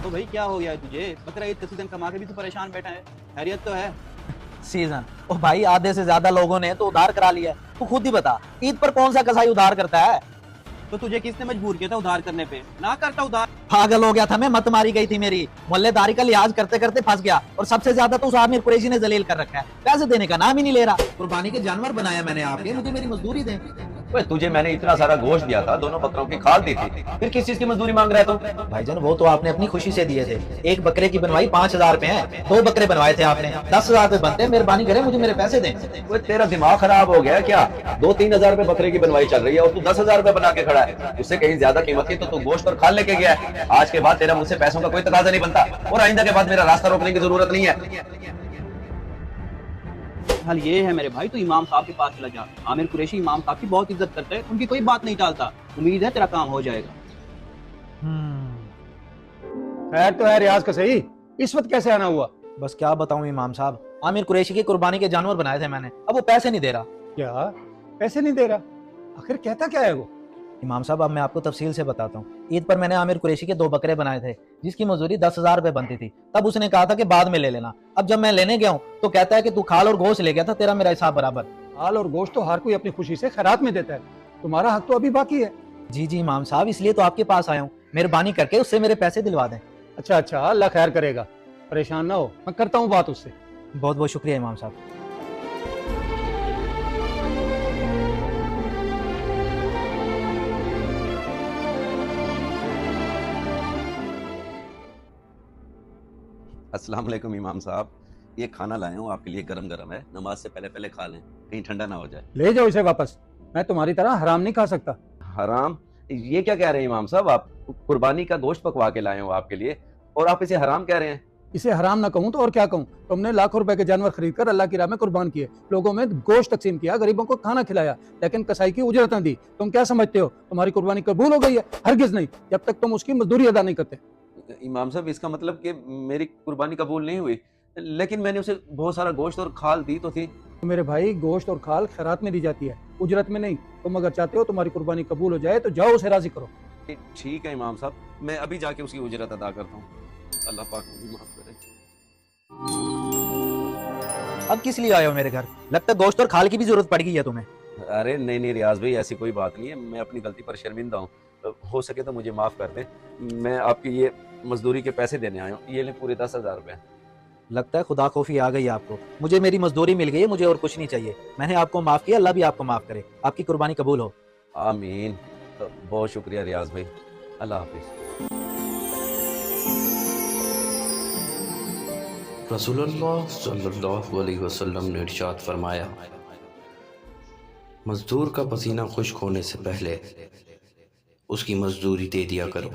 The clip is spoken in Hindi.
तो भाई क्या हो गया है तुझे? बकरा ईद का सीजन कमा के भी तू परेशान बैठा है। खैरियत तो है? सीजन? ओ भाई, आधे से ज्यादा लोगों ने तो उधार करा लिया है। तू खुद ही बता, ईद पर कौन सा कसाई उधार करता है? तो तुझे किसने मजबूर किया था उधार करने पे? ना करता उधार। पागल हो गया था मैं, मत मारी गई थी मेरी। मोहल्लेदारी का लिहाज करते करते फंस गया, और सबसे ज्यादा तो उस आमिर कुरैशी ने जलील कर रखा है। पैसे देने का नाम ही नहीं ले रहा। कुर्बानी के जानवर बनाया मैंने आपके, मुझे मेरी मजदूरी दें। ओए तुझे मैंने इतना सारा गोश्त दिया था, दोनों बकरों की खाल दी थी, फिर किस चीज की मजदूरी मांग रहा है तू? भाईजान वो तो आपने अपनी खुशी से दिए थे। एक बकरे की बनवाई 5,000 रुपए है, 2 बकरे बनवाए थे आपने, 10,000 रुपए बनते हैं। मेहरबानी करें, मुझे मेरे पैसे दें। ओए तेरा दिमाग खराब हो गया क्या? 2-3 हजार रुपए बकरे की बनवाई चल रही है और तू 10,000 रुपए बना के खड़ा है। उससे कहीं ज्यादा कीमत की तो तू गोश्त और खाल लेके गया है। आज के बाद तेरा मुझसे पैसों का कोई तकाजा नहीं बनता, और आइंदा के बाद मेरा रास्ता रोकने की जरूरत नहीं है। हाल ये है मेरे भाई, तू इमाम साहब के पास चला जा। आमिर कुरैशी इमाम साहब की बहुत इज्जत करते हैं, उनकी कोई बात नहीं टालता। उम्मीद है तेरा काम हो जाएगा। खैर तो है रियाज का सही, इस वक्त कैसे आना हुआ? बस क्या बताऊं इमाम साहब, आमिर कुरैशी की कुर्बानी के जानवर बनाए थे मैंने, अब वो पैसे नहीं दे रहा। क्या पैसे नहीं दे रहा? आखिर कहता क्या है वो? इमाम साहब अब मैं आपको तफसील से बताता हूँ। ईद पर मैंने आमिर कुरैशी के 2 बकरे बनाए थे, जिसकी मजदूरी 10,000 रुपए बनती थी। तब उसने कहा था कि बाद में ले लेना। अब जब मैं लेने गया हूँ तो कहता है कि तू खाल और गोश्त ले गया था, तेरा मेरा हिसाब बराबर। हाल और गोश्त तो हर कोई अपनी खुशी से खैरात में देता है, तुम्हारा हक तो अभी बाकी है। जी जी इमाम साहब, इसलिए तो आपके पास आया हूँ। मेहरबानी करके उससे मेरे पैसे दिलवा दें। अच्छा अच्छा, अल्लाह खैर करेगा, परेशान ना हो, मैं करता हूँ बात उससे। बहुत बहुत शुक्रिया इमाम साहब। अस्सलाम वालेकुम इमाम साहब, ये खाना लाया हूँ आपके लिए, गरम गरम है, नमाज से पहले पहले खा लें, कहीं ठंडा ना हो जाए। ले जाओ इसे वापस, मैं तुम्हारी तरह हराम नहीं खा सकता। हराम? ये क्या कह रहे हैं इमाम साहब? आप कुर्बानी का गोश्त पकवा के लाए हो आपके लिए, और आप इसे हराम कह रहे हैं? इसे हराम ना कहूँ तो और क्या कहूँ? तुमने लाखों रुपए के जानवर खरीद कर अल्लाह की राह में कुर्बान किए, लोगों में गोश्त तकसीम किया, गरीबों को खाना खिलाया, लेकिन कसाई की उजरत न दी। तुम क्या समझते हो तुम्हारी कुर्बानी कबूल हो गई है? हरगिज नहीं, जब तक तुम उसकी मजदूरी अदा नहीं करते। इमाम साहब इसका मतलब कि मेरी कुर्बानी कबूल नहीं हुई? लेकिन मैंने उसे बहुत सारा गोश्त और खाल दी तो थी। तो मेरे भाई, गोश्त और खाल खैरात में दी जाती है, उजरत में नहीं। तुम अगर चाहते हो तुम्हारी कुर्बानी कबूल हो जाए तो जाओ उसे राजी करो। ठीक है इमाम साहब, मैं अभी जाके उसकी उजरत अदा करता हूँ। अल्लाह पाक मुझे माफ करे। अब किस लिए आए हो मेरे घर? लगता है गोश्त और खाल की भी जरूरत पड़ गई है तुम्हें। अरे नहीं नहीं रियाज भाई, ऐसी कोई बात नहीं है, मैं अपनी गलती पर शर्मिंदा हूँ, हो सके तो मुझे माफ कर दें। मैं आपकी ये मजदूरी के पैसे देने आया हूँ, ये लें पूरे 10,000 रुपए। लगता है खुदा खौफी आ गई आपको। मुझे मेरी मजदूरी मिल गई है, मुझे और कुछ नहीं चाहिए। मैंने आपको माफ किया, अल्लाह भी आपको माफ करे। आपकी कुर्बानी कबूल हो। आमीन। बहुत शुक्रिया रियाज भाई, अल्लाह हाफिज। रसूलुल्लाह सल्लल्लाहु अलैहि वसल्लम ने इरशाद फरमाया, मजदूर का पसीना खुश्क होने से पहले उसकी मजदूरी दे दिया करो।